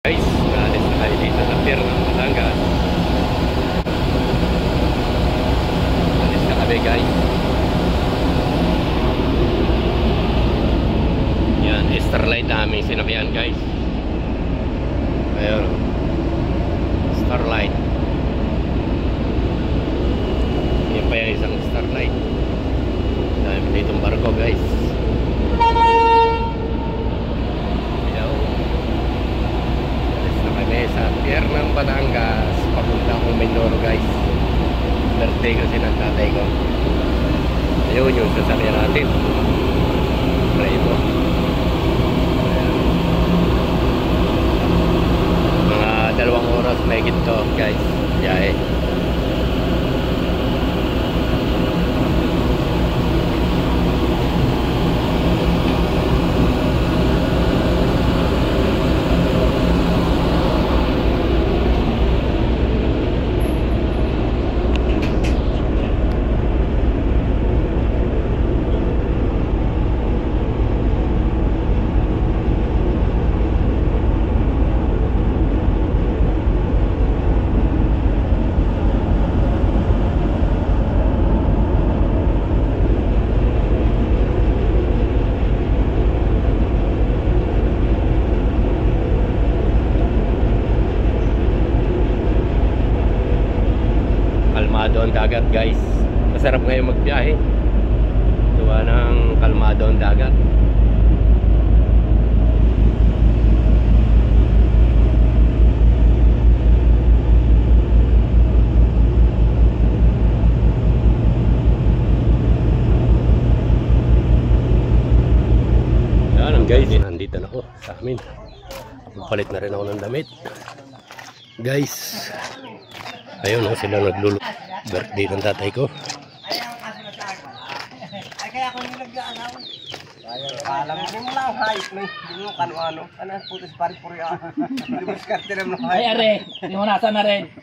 Guys, naalis na tayo dito sa pier ng Batangas. Naalis na kami guys. Yan, Starlight na aming sinakyan guys. Ayun, Starlight. Yan pa yung isang Starlight. Dahil ditong barko guys. Sa pier ng Batangas, papunta akong Mindoro guys. Birthday kasi ng tatay ko. Ayun yung sasakyan natin. Pray mo. Mga 2 oras may gito guys. Biyahe. Kalmado ang dagat guys. Masarap ngayon magbiyahe. Gawa ng kalmado ang dagat. Yan guys, nandito na ako sa amin. Palit na rin ako ng damit guys. Ayun o, sila nagluluto. Birthday ng tatay ko. Kaya ako nilagyan. Alam mo lang, hayop na yung ano-ano. Ano, putis pari-puri ako. Limas karte naman ako. Ay, are. Limunasan na rin.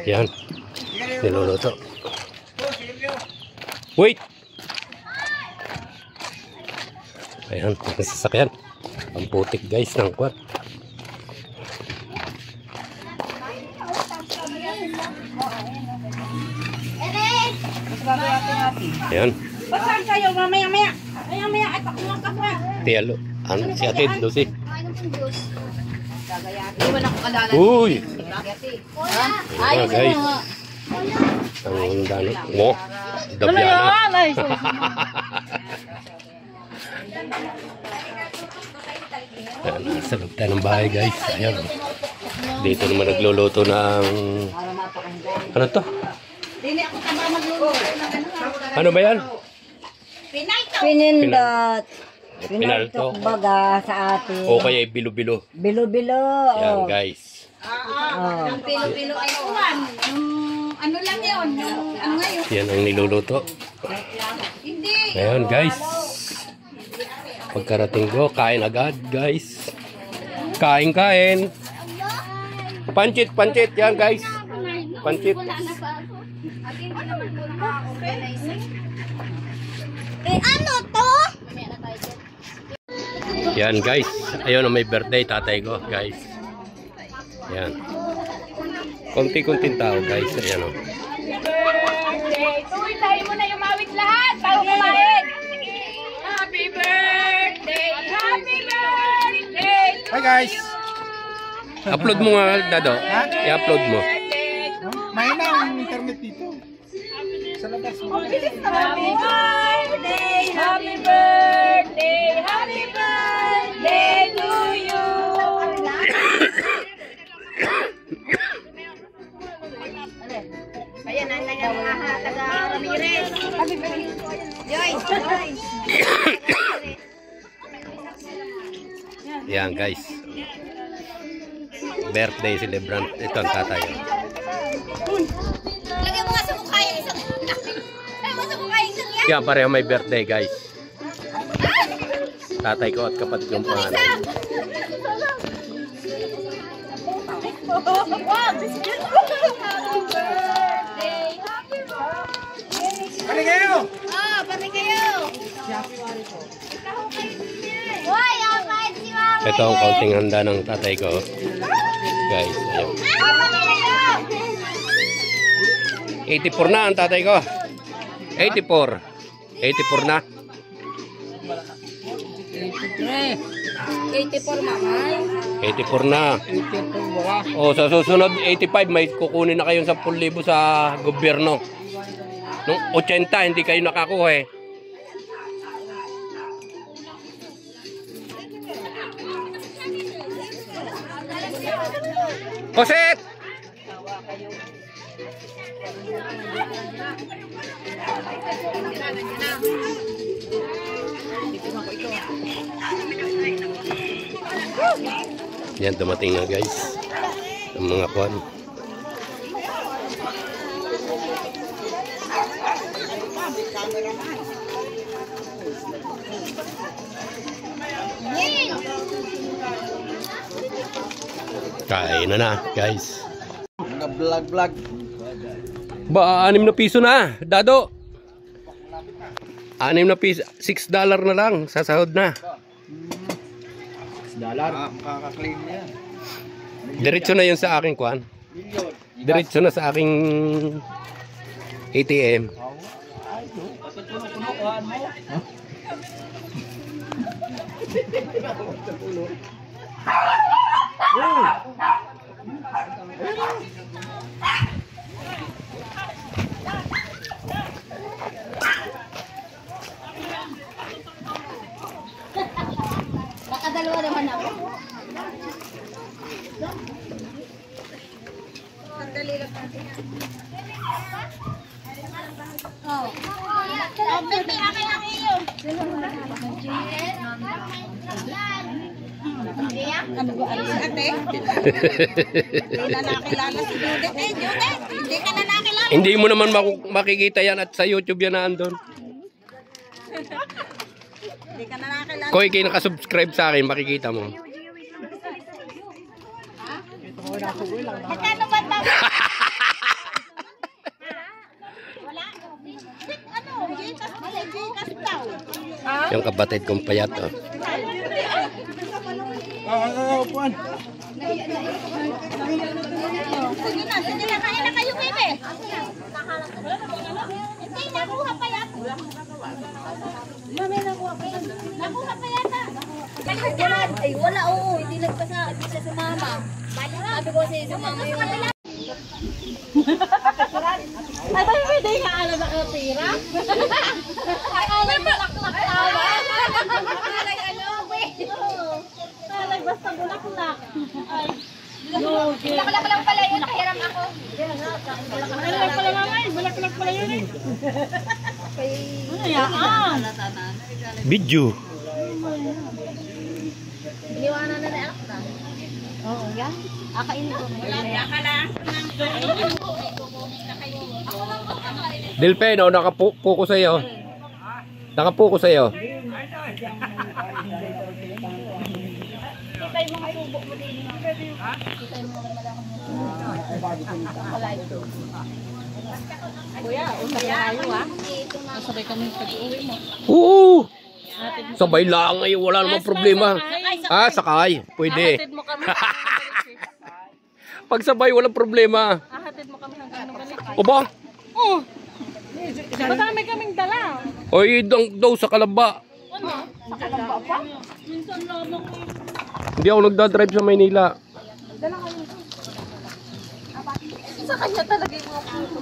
Yan. Niluluto. Wait! Ayan, nasasakyan. Ang putik guys ng kwat. Ayan. Basan kayo mamaya-maya. Mamaya-maya ay pakuha ka pa. Tiyalo. Ano si Ate Lucy? Hindi mo nakakalala. Uy! Ayos guys. mo. Ang dano. Mo. Dabyana. Ayan, nasa loob tayo ng bahay guys. Ayan. Dito naman nagluluto ng... Ano to? Dili ako tama magluluto. Ano ba yan? Pinindot. Pinalto. Baga sa atin. O kaya bilo-bilo. Bilo-bilo. Yan guys. Ang pilo-pilo ay uwan. Ano lang yun? Ano ngayon? Yan ang niluluto. Hindi. Ayan guys. Pagkarating ko, kain agad guys. Kain. Pancit. Yan guys. Pancit. Ano to? Yan guys. Ayun, may birthday tatay ko guys. Yan. Konti-kunting tao guys. Ayan o. Birthday! Tuloy tayo muna yung mawit lahat bago kumain. Happy birthday! Happy birthday! Hi guys. Upload mo nga Dado. I-upload mo. May na ang internet dito. Sa labas mo. Happy birthday! Happy birthday! Happy birthday to you! Ayan, ang taga Ramirez. Happy birthday. Joyce. Yan guys. Birthday celebrant. Ito ang tatay. Lagyan mo nga sa mukha yung isang... Lagyan mo sa mukha yung isang yan. Yan, pareho may birthday guys. Tatay ko at kapatid yung pangalan. Ano kayo? Oh, pati kayo. Hoy, Ito ang kaunting handa ng tatay ko. Guys, ayun. 84 na ang tatay ko. 84. 84 na. 84 mamay. 84 na. O, sa susunod 85 may kukunin na kayong 10,000 sa gobyerno. Nung 80 hindi kayo nakakuha eh. Koset! Yan, dumating na guys ang mga kwan. Kain na guys. Nag-vlog. Ba, 6 na piso na, Dado. 6 na piso, $6 na lang, sasahod na. $6. Makaka-claim na yan. Diretso na yun sa aking kwan. Diretso na sa aking ATM. Baka dalawa naman ako. Sandali lang natin. Oh. Baby, akin ang iyo. Ano ba ay ate? Hindi na nakilala si Judith. Judith, hindi ka na nakilala. Hindi mo naman makikita yan at sa YouTube yan na andun. Hindi ka na nakilala. Kung ikay nakasubscribe sa akin, makikita mo. Magkano ba tawag? Wala. Ano? Gitas daw. Yung kapatid kong payat. Oh. Upuan. Sige na, kain na kayo, bebe. Hindi, nakuha pa yata. Mami, nakuha pa yata. Nakuha pa yata. Ay, wala, oo. Hindi nagpasa sa mama. Sabi ko sa mama yung... Ay, hindi nga alam na katira. Ay, alam bulaklak tawa. Alay, ano, alay, basta bulaklak. Ay, bulaklak lang pala yun, kahiram ako. Bulaklak pala mamay, bulaklak pala yun eh. Hayaan. Video. Iniwanan na anak na. Oo, yan. Akainin ko. Wala ka lang. Dilpeno, nakapuko sa'yo. Nakapuko sa'yo. Kita yung mga subo mo din. Kita yung mga malaki mo. Kuya, usap na kayo ha. Sabay kami pag-uwi mo. Oo. Sabay lang ay wala namang problema. Ah, sakay. Pwede. Ahatid mo kami. Pag sabay, walang problema. Ahatid mo kami hanggang balik. O ba? Oo. Madami kaming dala. Oy, daw sa Kalamba. Ano? Sa Kalamba pa? Minsan lang ako. Hindi ako nagdadrive sa Maynila. Dala kayo. Sa kanya talaga yung mga puto.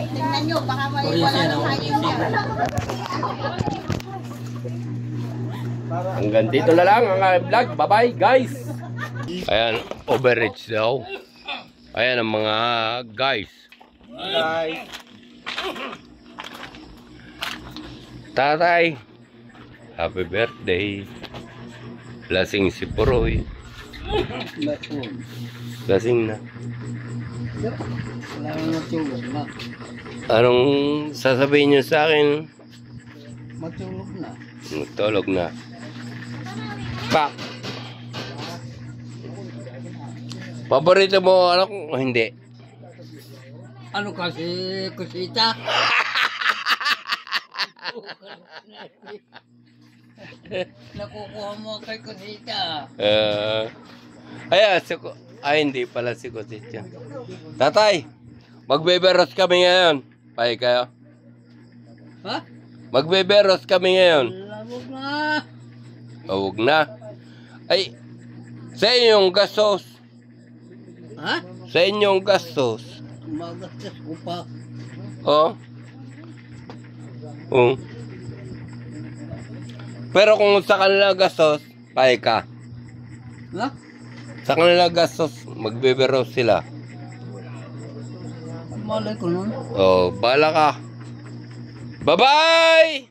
Tingnan nyo, baka may wala nang hangin niya. Hanggang dito na lang ang vlog. Bye-bye, guys. Ayan, overreach daw. Ayan ang mga guys. Tatay, happy birthday. Lasing si Puroy. Lasing na. Anong sasabihin niyo sa akin? Matulog na. Magtulog na. Pak! Paborito mo ano? O hindi? Ano kasi, kusita? Nakukuha mo kay kusita. Ay, hindi pala si Kusitya. Tatay, magbeberos kami ngayon. Pay kayo. Ha? Magbeberos kami ngayon. Labog na. Huwag na. Ay, sa inyong gastos. Ha? Sa inyong gastos. Magastos ko pa. Oh. Pero kung sa kanila gastos, pay ka. Ha? Sa kanila gastos, magbeberos sila. Malay ko nun. Oh, bala ka. Bye-bye!